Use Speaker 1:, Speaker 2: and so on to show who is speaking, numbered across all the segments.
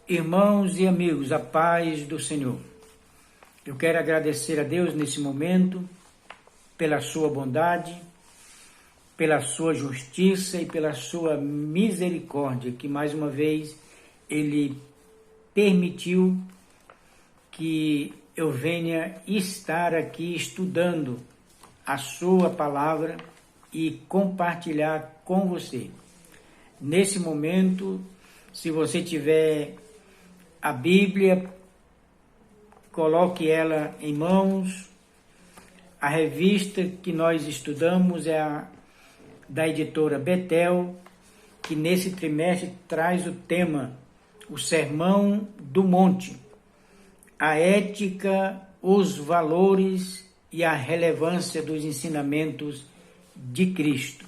Speaker 1: Irmãos e amigos, a paz do Senhor. Eu quero agradecer a Deus nesse momento pela sua bondade, pela sua justiça e pela sua misericórdia, que mais uma vez Ele permitiu que eu venha estar aqui estudando a sua palavra e compartilhar com você. Nesse momento, se você tiver a Bíblia, coloque ela em mãos. A revista que nós estudamos é a da editora Betel, que nesse trimestre traz o tema, o Sermão do Monte, a ética, os valores e a relevância dos ensinamentos de Cristo.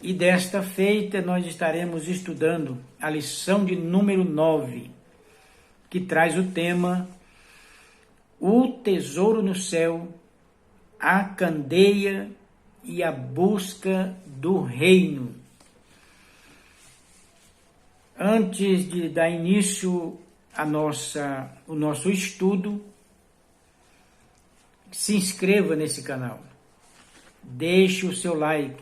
Speaker 1: E desta feita nós estaremos estudando a lição de número 9, que traz o tema o tesouro no céu, a candeia e a busca do reino. Antes de dar início o nosso estudo, se inscreva nesse canal, deixe o seu like,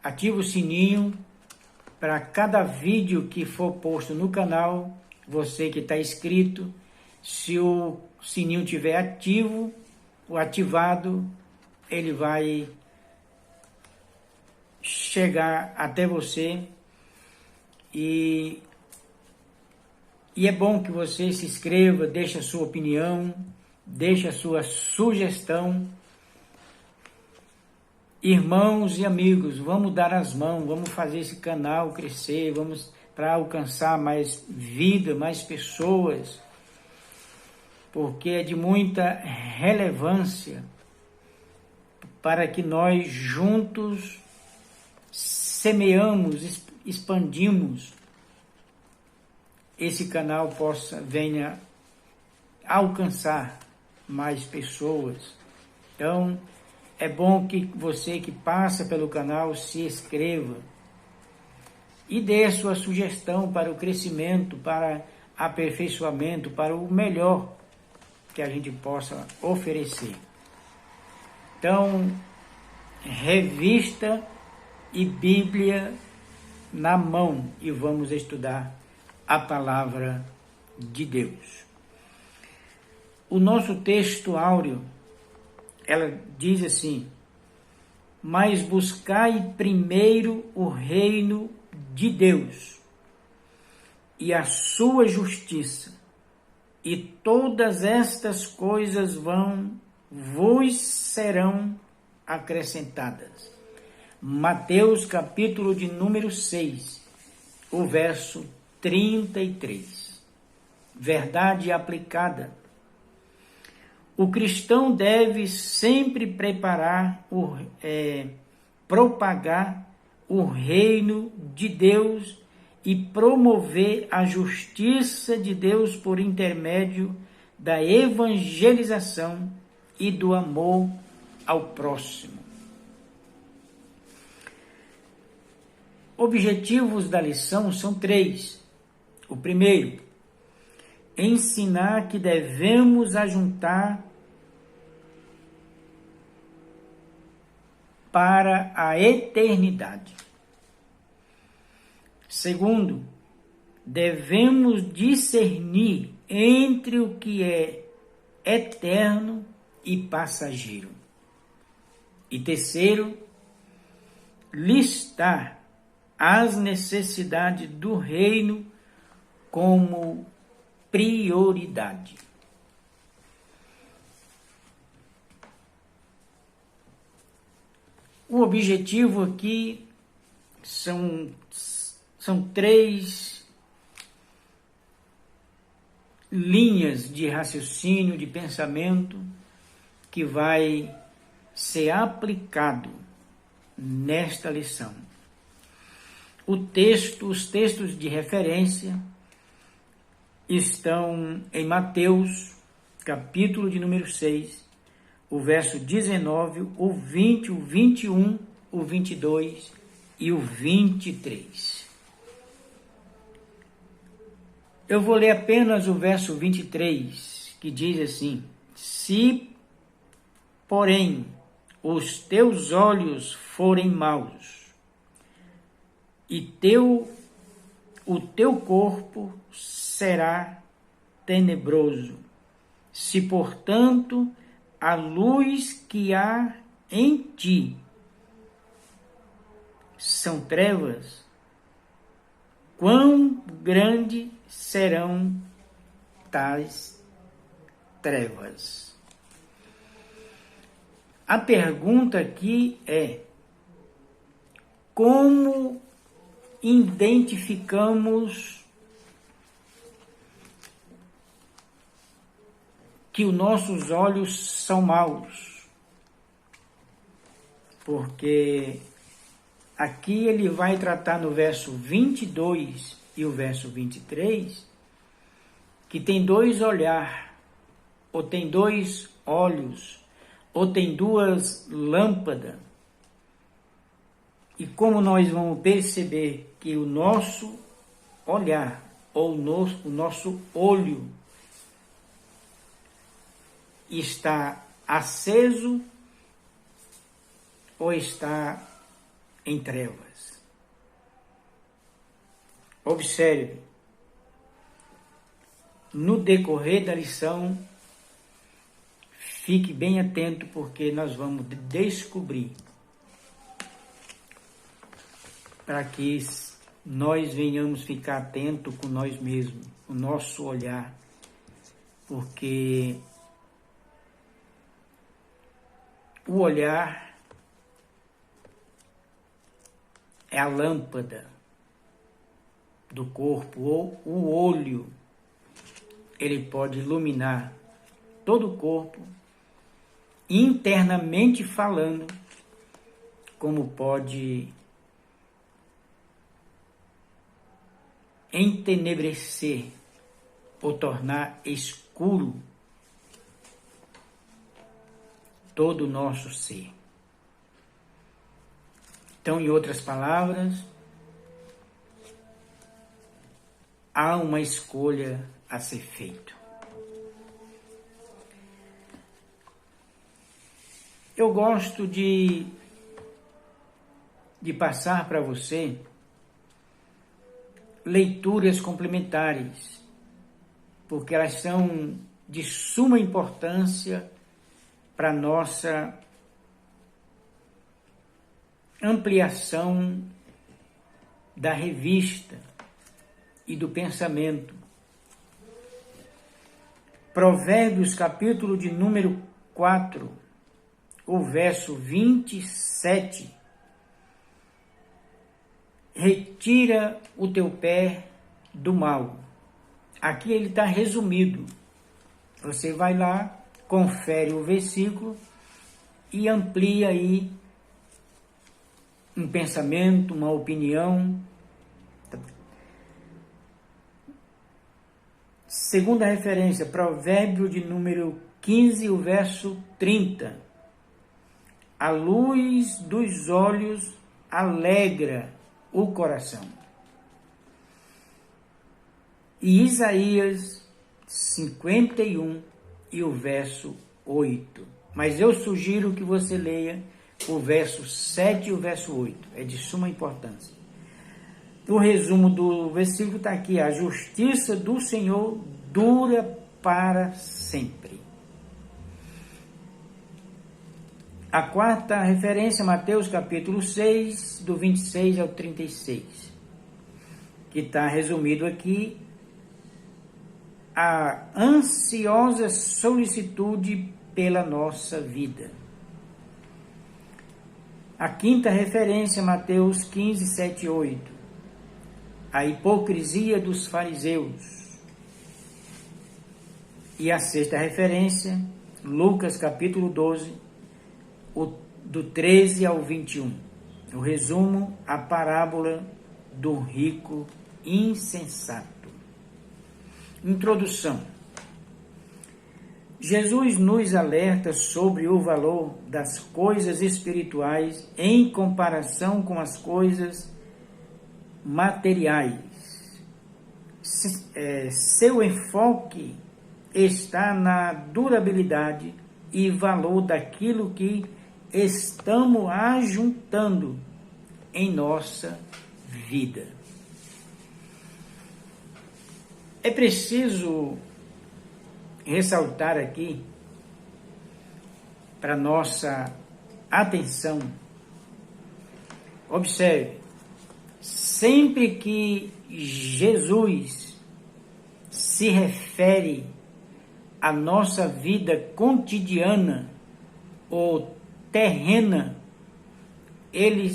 Speaker 1: ative o sininho para cada vídeo que for posto no canal. Você que está inscrito, se o sininho estiver ativo ou ativado, ele vai chegar até você e é bom que você se inscreva, deixe a sua opinião, deixe a sua sugestão. Irmãos e amigos, vamos dar as mãos, vamos fazer esse canal crescer, vamos para alcançar mais vida, mais pessoas, porque é de muita relevância para que nós juntos semeamos, expandimos, esse canal venha alcançar mais pessoas. Então, é bom que você que passa pelo canal se inscreva e dê a sua sugestão para o crescimento, para aperfeiçoamento, para o melhor que a gente possa oferecer. Então, revista e Bíblia na mão e vamos estudar a palavra de Deus. O nosso texto áureo, ela diz assim: mas buscai primeiro o reino de Deus e a sua justiça, e todas estas coisas vos serão acrescentadas. Mateus capítulo de número 6, o verso 33. Verdade aplicada. O cristão deve sempre propagar o reino de Deus e promover a justiça de Deus por intermédio da evangelização e do amor ao próximo. Objetivos da lição são 3. O primeiro, ensinar que devemos ajuntar para a eternidade. Segundo, devemos discernir entre o que é eterno e passageiro. E terceiro, listar as necessidades do reino como prioridade. O objetivo aqui são 3 linhas de raciocínio, de pensamento, que vai ser aplicado nesta lição. Os textos de referência estão em Mateus, capítulo de número 6, o verso 19, o 20, o 21 o 22 e o 23. Eu vou ler apenas o verso 23, que diz assim: se, porém, os teus olhos forem maus, e o teu corpo será tenebroso. Se, portanto, a luz que há em ti são trevas, quão grande serão tais trevas? A pergunta aqui é: como identificamos que os nossos olhos são maus? Porque aqui ele vai tratar no verso 22 e o verso 23, que tem dois olhar, ou tem dois olhos, ou tem duas lâmpadas. E como nós vamos perceber que o nosso olhar, ou o nosso olho, está aceso ou está em trevas? Observe, no decorrer da lição, fique bem atento, porque nós vamos descobrir, para que nós venhamos ficar atentos com nós mesmos, o nosso olhar, porque o olhar é a lâmpada do corpo, ou o olho, ele pode iluminar todo o corpo, internamente falando, como pode entenebrecer ou tornar escuro todo o nosso ser. Então, em outras palavras, há uma escolha a ser feita. Eu gosto de passar para você leituras complementares, porque elas são de suma importância para a nossa ampliação da revista e do pensamento. Provérbios, capítulo de número 4, o verso 27. Retira o teu pé do mal. Aqui ele está resumido. Você vai lá, confere o versículo e amplia aí um pensamento, uma opinião. Segunda referência, Provérbio de número 15, o verso 30. A luz dos olhos alegra o coração. E Isaías 51 e o verso 8. Mas eu sugiro que você leia o verso 7 e o verso 8. É de suma importância. O resumo do versículo está aqui: a justiça do Senhor dura para sempre. A quarta referência, Mateus capítulo 6, do 26 ao 36, que está resumido aqui: a ansiosa solicitude pela nossa vida. A quinta referência, Mateus 15, 7 e 8, a hipocrisia dos fariseus. E a sexta referência, Lucas capítulo 12, do 13 ao 21. O resumo, a parábola do rico insensato. Introdução. Jesus nos alerta sobre o valor das coisas espirituais em comparação com as coisas materiais. Seu enfoque está na durabilidade e valor daquilo que estamos ajuntando em nossa vida. É preciso ressaltar aqui para nossa atenção. Observe, sempre que Jesus se refere à nossa vida cotidiana ou terrena, ele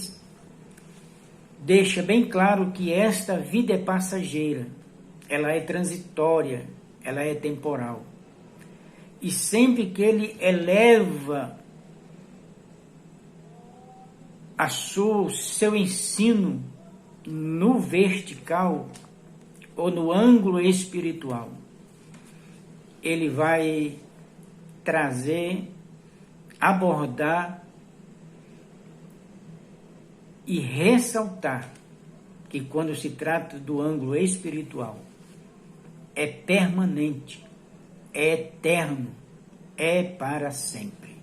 Speaker 1: deixa bem claro que esta vida é passageira, ela é transitória, ela é temporal. E sempre que ele eleva seu ensino no vertical ou no ângulo espiritual, ele vai trazer, abordar e ressaltar que quando se trata do ângulo espiritual, é permanente, é eterno, é para sempre.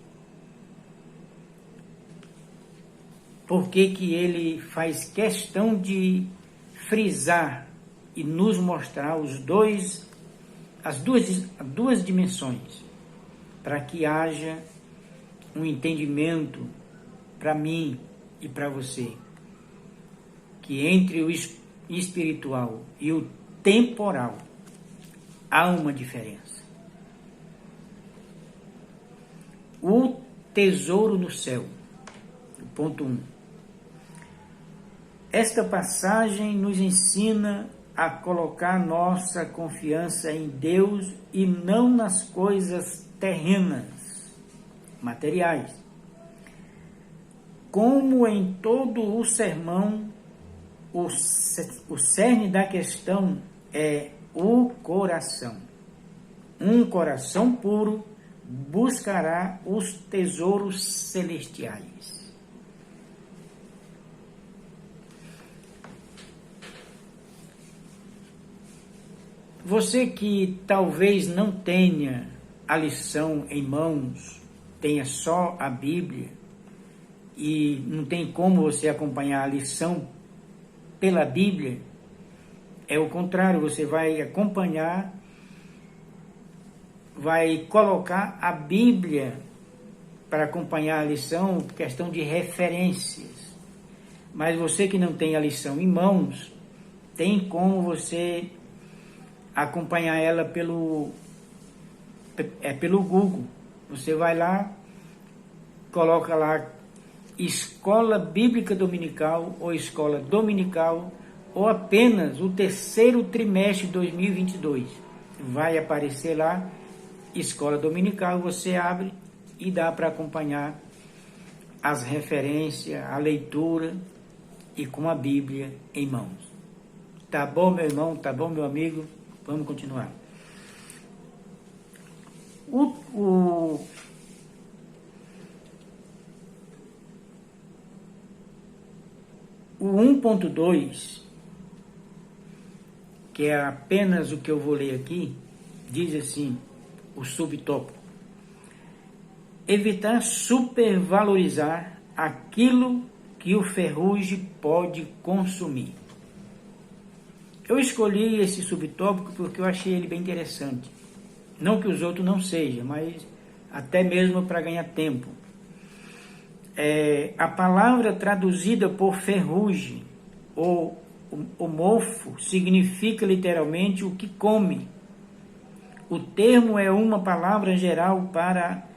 Speaker 1: Por que ele faz questão de frisar e nos mostrar as duas dimensões, para que haja um entendimento para mim e para você, que entre o espiritual e o temporal há uma diferença. O tesouro no céu, ponto 1. Esta passagem nos ensina a colocar nossa confiança em Deus e não nas coisas terrenas, materiais. Como em todo o sermão, o cerne da questão é o coração. Um coração puro buscará os tesouros celestiais. Você que talvez não tenha a lição em mãos, tenha só a Bíblia e não tem como você acompanhar a lição pela Bíblia, é o contrário, você vai acompanhar, vai colocar a Bíblia para acompanhar a lição, questão de referências. Mas você que não tem a lição em mãos, tem como você acompanhar ela pelo Google. Você vai lá, coloca lá Escola Bíblica Dominical ou Escola Dominical ou apenas o terceiro trimestre de 2022. Vai aparecer lá Escola Dominical, você abre e dá para acompanhar as referências, a leitura e com a Bíblia em mãos. Tá bom, meu irmão? Tá bom, meu amigo? Vamos continuar. O 1.2, que é apenas o que eu vou ler aqui, diz assim, o subtópico: evitar supervalorizar aquilo que o ferrugem pode consumir. Eu escolhi esse subtópico porque eu achei ele bem interessante. Não que os outros não sejam, mas até mesmo para ganhar tempo. A palavra traduzida por ferrugem ou o mofo significa literalmente o que come. O termo é uma palavra geral para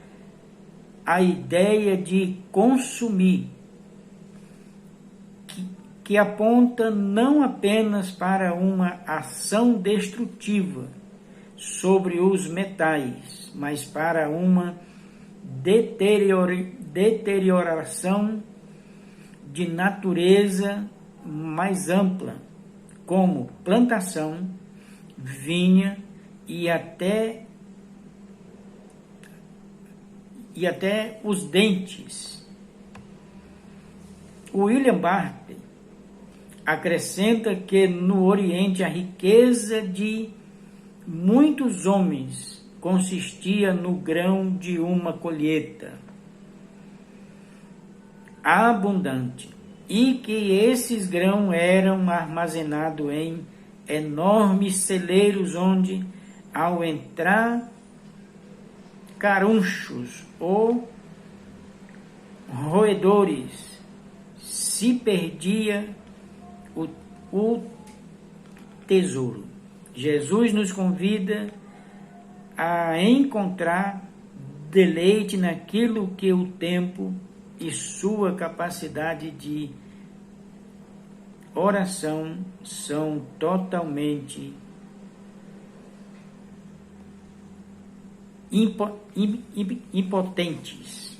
Speaker 1: a ideia de consumir, que aponta não apenas para uma ação destrutiva sobre os metais, mas para uma deterioração de natureza mais ampla, como plantação, vinha e até e até os dentes. O William Barclay acrescenta que no Oriente a riqueza de muitos homens consistia no grão de uma colheita abundante, e que esses grãos eram armazenados em enormes celeiros onde, ao entrar carunchos ou roedores, se perdia o tesouro. Jesus nos convida a encontrar deleite naquilo que o tempo e sua capacidade de oração são totalmente impotentes.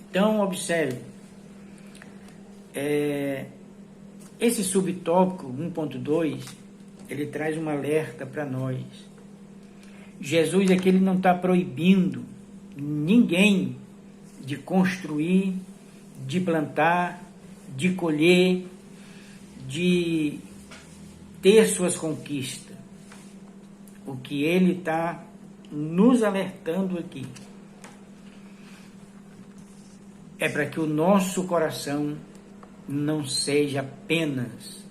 Speaker 1: Então, observe, esse subtópico 1.2, ele traz um alerta para nós. Jesus aqui ele não está proibindo ninguém de construir, de plantar, de colher, de ter suas conquistas. O que ele está nos alertando aqui é para que o nosso coração não seja apenas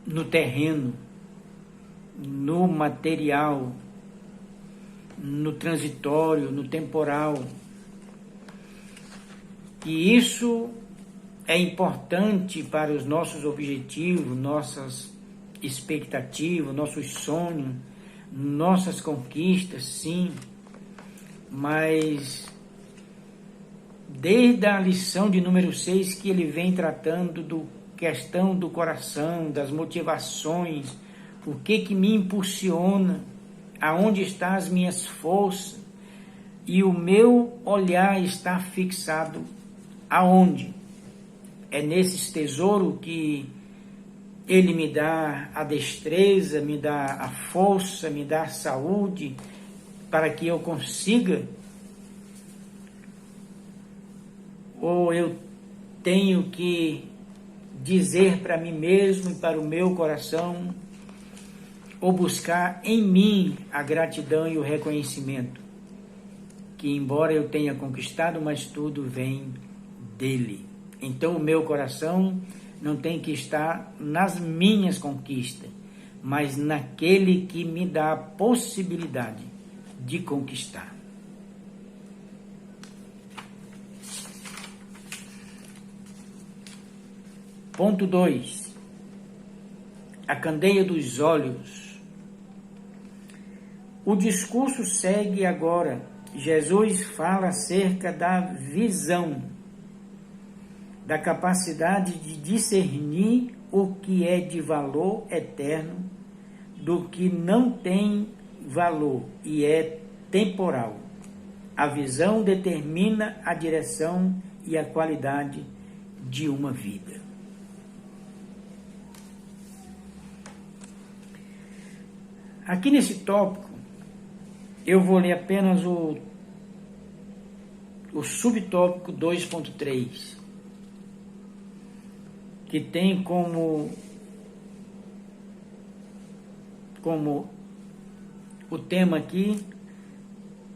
Speaker 1: no terreno, no material, no transitório, no temporal. E isso é importante para os nossos objetivos, nossas expectativas, nossos sonhos, nossas conquistas, sim, mas desde a lição de número 6 que ele vem tratando do questão do coração, das motivações, o que me impulsiona, aonde estão as minhas forças, e o meu olhar está fixado aonde? É nesses tesouros que ele me dá a destreza, me dá a força, me dá a saúde, para que eu consiga? Ou eu tenho que dizer para mim mesmo e para o meu coração, ou buscar em mim a gratidão e o reconhecimento, que embora eu tenha conquistado, mas tudo vem dele. Então o meu coração não tem que estar nas minhas conquistas, mas naquele que me dá a possibilidade de conquistar. Ponto 2. A candeia dos olhos. O discurso segue agora. Jesus fala acerca da visão, da capacidade de discernir o que é de valor eterno do que não tem valor e é temporal. A visão determina a direção e a qualidade de uma vida. Aqui nesse tópico, eu vou ler apenas o subtópico 2.3, que tem como o tema aqui,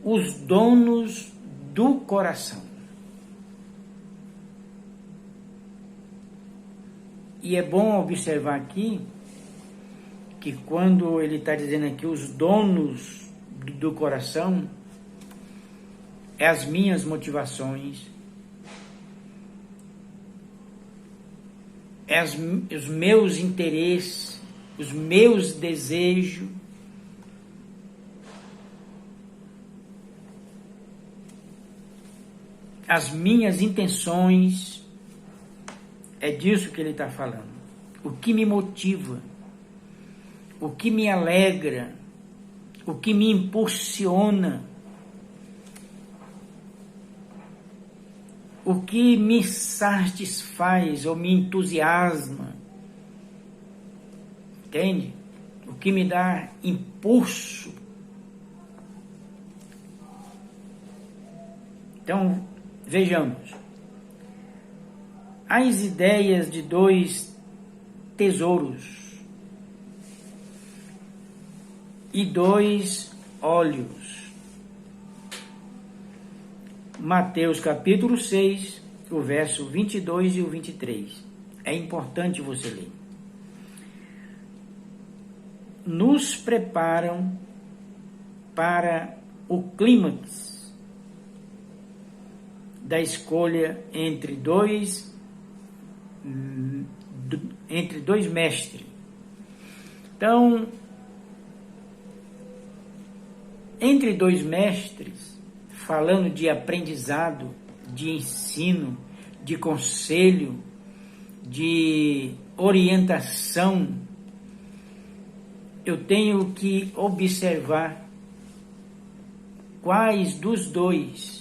Speaker 1: os donos do coração. E é bom observar aqui que quando ele está dizendo aqui os donos do coração, é as minhas motivações, é os meus interesses, os meus desejos, as minhas intenções. É disso que ele está falando. O que me motiva, o que me alegra, o que me impulsiona, o que me satisfaz ou me entusiasma, entende? O que me dá impulso. Então, vejamos. As ideias de dois tesouros e dois olhos. Mateus capítulo 6, o verso 22 e o 23. É importante você ler. Nos preparam para o clímax da escolha entre dois mestres. Então, entre dois mestres, falando de aprendizado, de ensino, de conselho, de orientação, eu tenho que observar quais dos dois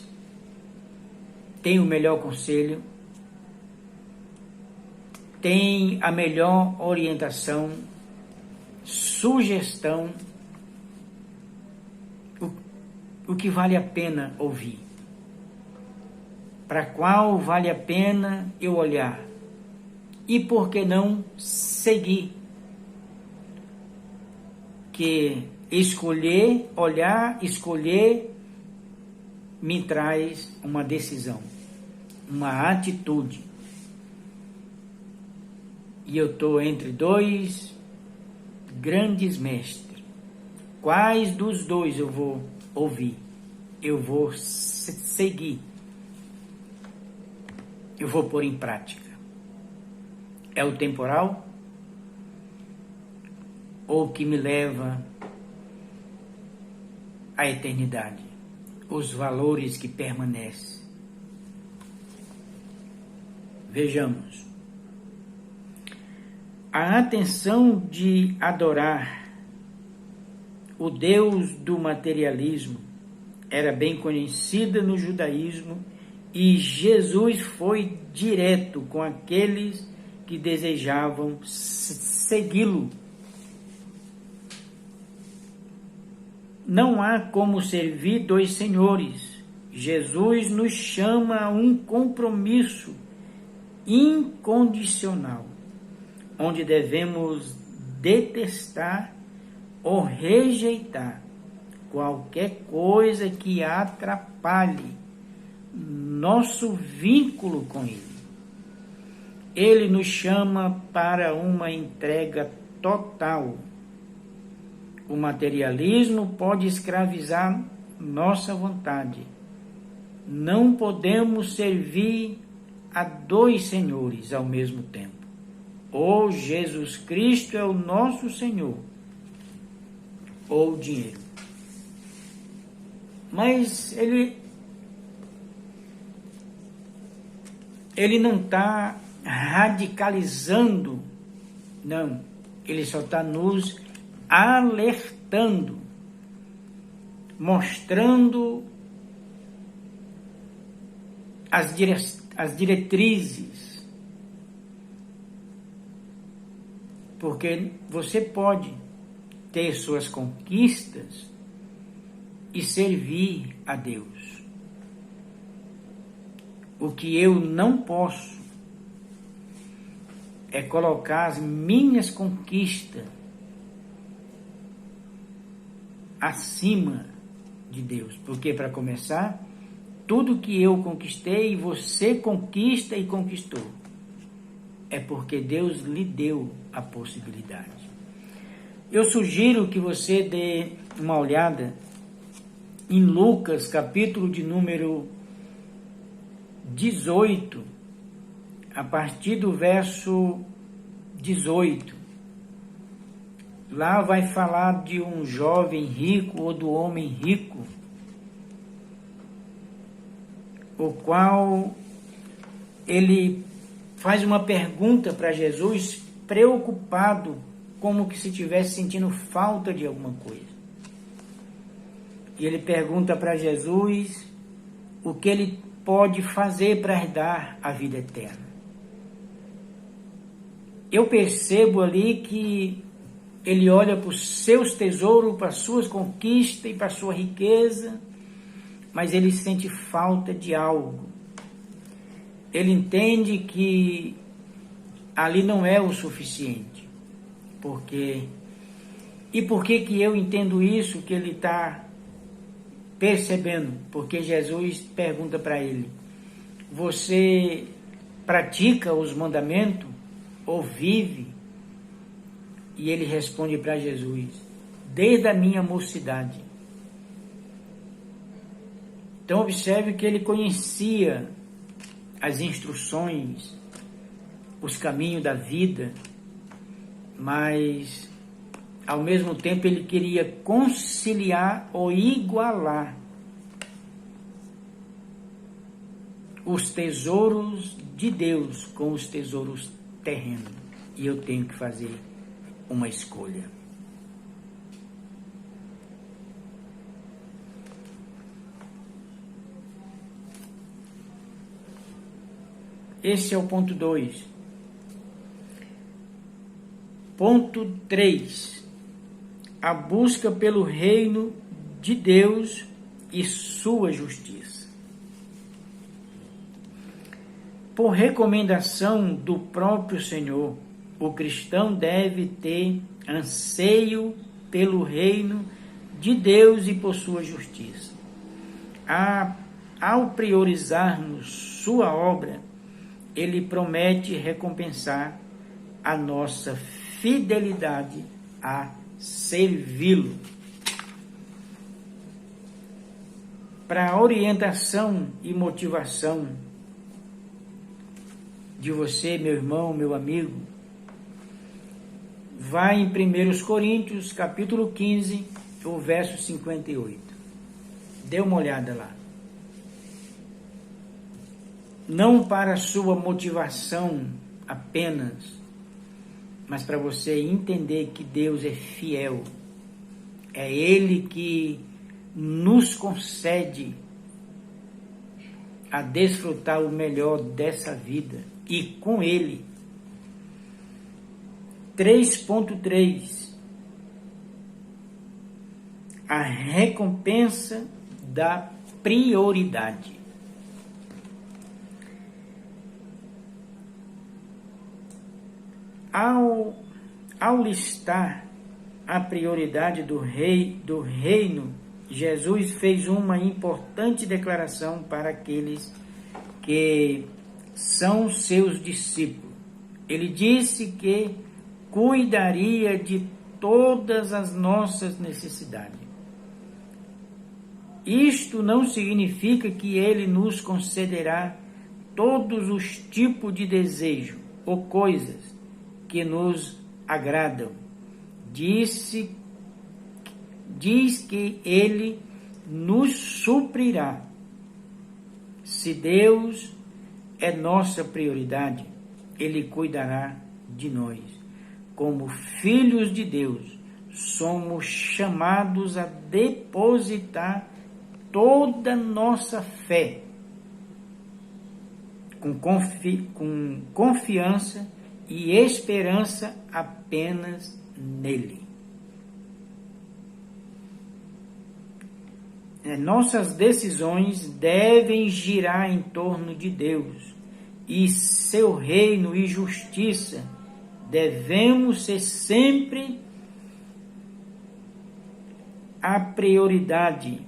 Speaker 1: tem o melhor conselho, tem a melhor orientação, sugestão, o que vale a pena ouvir, para qual vale a pena eu olhar e por que não seguir, que escolher, olhar, escolher me traz uma decisão, uma atitude. E eu estou entre dois grandes mestres. Quais dos dois eu vou ouvir? Eu vou seguir. Eu vou pôr em prática. É o temporal? Ou que me leva à eternidade? Os valores que permanecem. Vejamos. A atenção de adorar o Deus do materialismo era bem conhecida no judaísmo e Jesus foi direto com aqueles que desejavam segui-lo. Não há como servir dois senhores. Jesus nos chama a um compromisso incondicional, onde devemos detestar ou rejeitar qualquer coisa que atrapalhe nosso vínculo com Ele. Ele nos chama para uma entrega total. O materialismo pode escravizar nossa vontade. Não podemos servir a dois senhores ao mesmo tempo. Ou Jesus Cristo é o nosso Senhor, ou o dinheiro. Mas ele não está radicalizando, não. Ele só está nos alertando, mostrando as diretrizes, porque você pode ter suas conquistas e servir a Deus. O que eu não posso é colocar as minhas conquistas acima de Deus, porque, para começar, tudo que eu conquistei, você conquista e conquistou, é porque Deus lhe deu a possibilidade. Eu sugiro que você dê uma olhada em Lucas, capítulo de número 18, a partir do verso 18. Lá vai falar de um jovem rico ou do homem rico, o qual ele faz uma pergunta para Jesus, preocupado, como que se estivesse sentindo falta de alguma coisa. E ele pergunta para Jesus o que ele pode fazer para herdar a vida eterna. Eu percebo ali que ele olha para os seus tesouros, para as suas conquistas e para a sua riqueza, mas ele sente falta de algo. Ele entende que ali não é o suficiente. E por que eu entendo isso que ele está percebendo? Porque Jesus pergunta para ele: você pratica os mandamentos ou vive? E ele responde para Jesus: desde a minha mocidade. Então observe que ele conhecia as instruções, os caminhos da vida, mas ao mesmo tempo ele queria conciliar ou igualar os tesouros de Deus com os tesouros terrenos. E eu tenho que fazer uma escolha. Esse é o ponto 2. Ponto 3. A busca pelo reino de Deus e sua justiça. Por recomendação do próprio Senhor, o cristão deve ter anseio pelo reino de Deus e por sua justiça. Ao priorizarmos sua obra, ele promete recompensar a nossa fidelidade a servi-lo. Para orientação e motivação de você, meu irmão, meu amigo, vai em 1 Coríntios, capítulo 15, o verso 58. Dê uma olhada lá. Não para sua motivação apenas, mas para você entender que Deus é fiel. É Ele que nos concede a desfrutar o melhor dessa vida. E com Ele. 3.3. A recompensa da prioridade. Ao listar a prioridade do reino, Jesus fez uma importante declaração para aqueles que são seus discípulos. Ele disse que cuidaria de todas as nossas necessidades. Isto não significa que ele nos concederá todos os tipos de desejo ou coisas que nos agradam. Diz que ele nos suprirá. Se Deus é nossa prioridade, ele cuidará de nós. Como filhos de Deus, somos chamados a depositar toda nossa fé com confiança e esperança apenas nele. Nossas decisões devem girar em torno de Deus e seu reino e justiça. Devemos ser sempre a prioridade.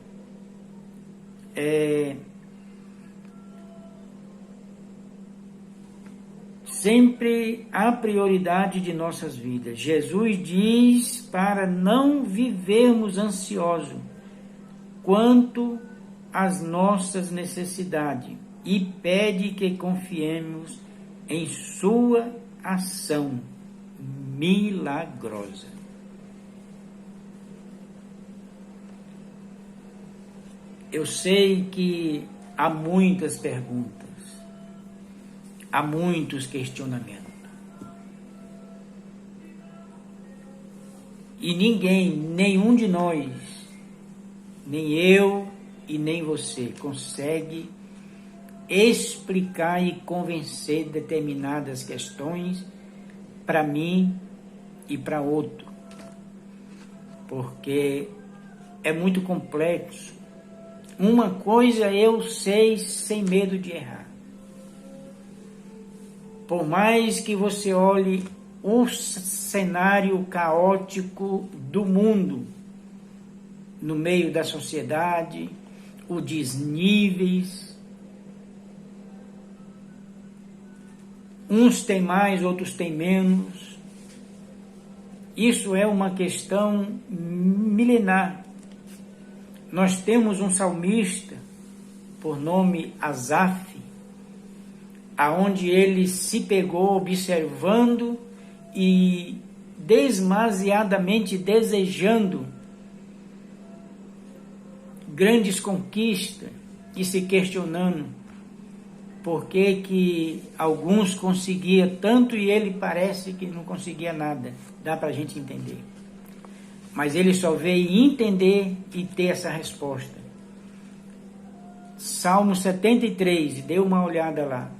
Speaker 1: Sempre a prioridade de nossas vidas. Jesus diz para não vivermos ansiosos quanto às nossas necessidades e pede que confiemos em sua ação milagrosa. Eu sei que há muitas perguntas, há muitos questionamentos. E nenhum de nós, nem eu e nem você, consegue explicar e convencer determinadas questões para mim e para outro. Porque é muito complexo Uma coisa eu sei sem medo de errar. Por mais que você olhe o cenário caótico do mundo, no meio da sociedade, os desníveis, uns têm mais, outros têm menos. Isso é uma questão milenar. Nós temos um salmista, por nome Asaf, aonde ele se pegou observando e demasiadamente desejando grandes conquistas e se questionando por que alguns conseguiam tanto e ele parece que não conseguia nada. Dá para a gente entender. Mas ele só veio entender e ter essa resposta. Salmo 73, dê uma olhada lá.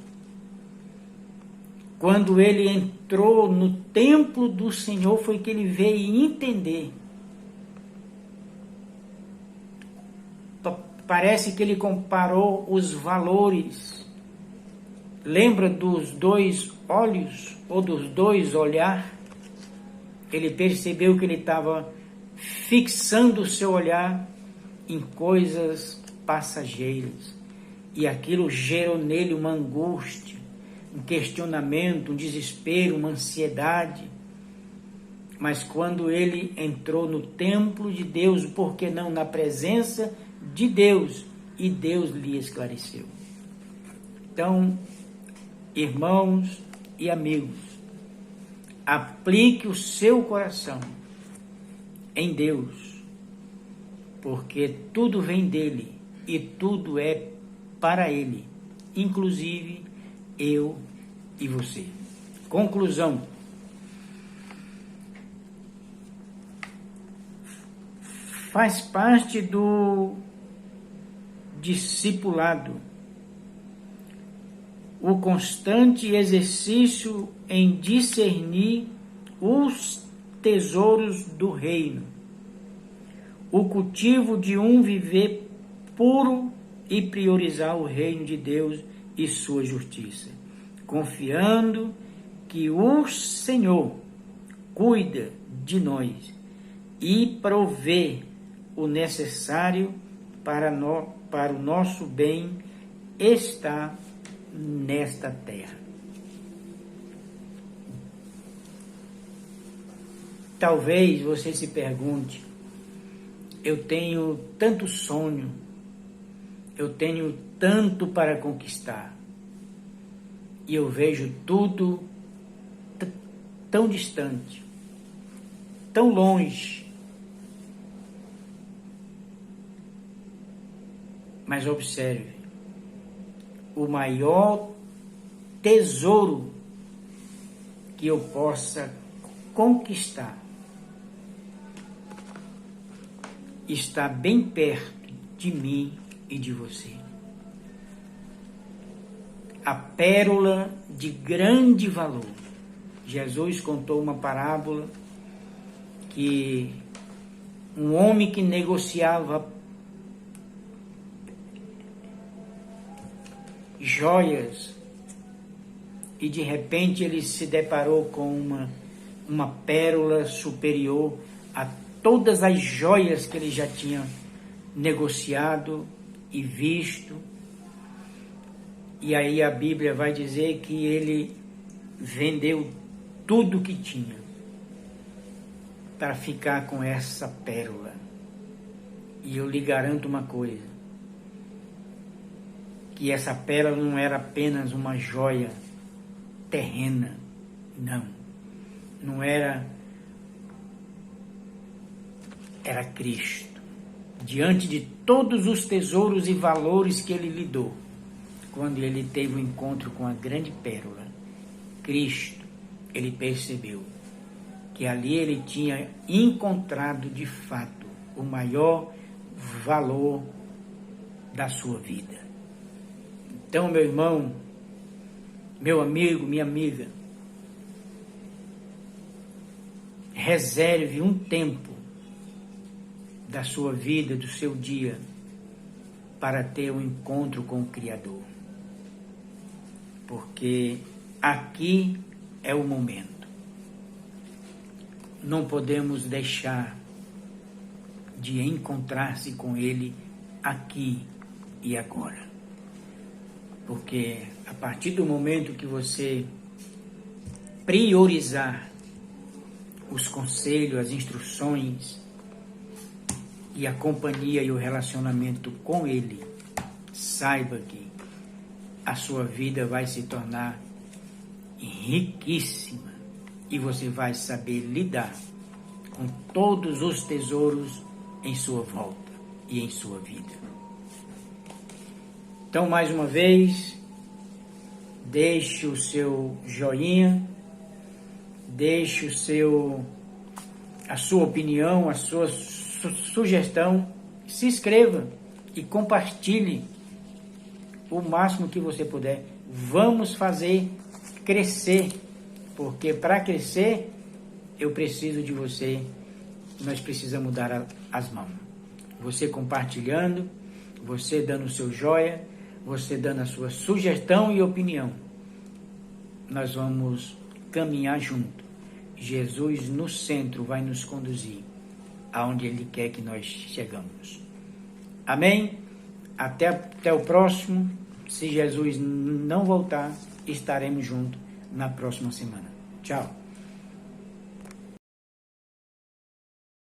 Speaker 1: Quando ele entrou no templo do Senhor, foi que ele veio entender. Parece que ele comparou os valores. Lembra dos dois olhos, ou dos dois olhares? Ele percebeu que ele estava fixando o seu olhar em coisas passageiras. E aquilo gerou nele uma angústia, um questionamento, um desespero, uma ansiedade. Mas quando ele entrou no templo de Deus, por que não na presença de Deus, e Deus lhe esclareceu. Então, irmãos e amigos, aplique o seu coração em Deus, porque tudo vem dele e tudo é para ele, inclusive eu e você. Conclusão. Faz parte do discipulado o constante exercício em discernir os tesouros do reino, o cultivo de um viver puro e priorizar o reino de Deus e sua justiça, confiando que o Senhor cuida de nós e provê o necessário para o nosso bem-estar nesta terra. Talvez você se pergunte, eu tenho tanto sonho, eu tenho tanto para conquistar, e eu vejo tudo tão distante, tão longe. Mas observe, o maior tesouro que eu possa conquistar está bem perto de mim e de você. A pérola de grande valor. Jesus contou uma parábola que um homem que negociava joias e de repente ele se deparou com uma pérola superior a todas as joias que ele já tinha negociado e visto. E aí a Bíblia vai dizer que ele vendeu tudo que tinha para ficar com essa pérola. E eu lhe garanto uma coisa, que essa pérola não era apenas uma joia terrena, não era Cristo. Diante de todos os tesouros e valores que ele lidou, quando ele teve o encontro com a grande pérola, Cristo, ele percebeu que ali ele tinha encontrado de fato o maior valor da sua vida. Então, meu irmão, meu amigo, minha amiga, reserve um tempo da sua vida, do seu dia, para ter um encontro com o Criador. Porque aqui é o momento. Não podemos deixar de encontrar-se com Ele aqui e agora. Porque a partir do momento que você priorizar os conselhos, as instruções e a companhia e o relacionamento com Ele, saiba que a sua vida vai se tornar riquíssima e você vai saber lidar com todos os tesouros em sua volta e em sua vida. Então, mais uma vez, deixe o seu joinha, deixe a sua opinião, a sua sugestão, se inscreva e compartilhe o máximo que você puder. Vamos fazer crescer, porque para crescer eu preciso de você, nós precisamos dar as mãos. Você compartilhando, você dando o seu joia, você dando a sua sugestão e opinião. Nós vamos caminhar junto. Jesus no centro vai nos conduzir aonde Ele quer que nós chegamos. Amém? Até o próximo. Se Jesus não voltar, estaremos juntos na próxima semana. Tchau.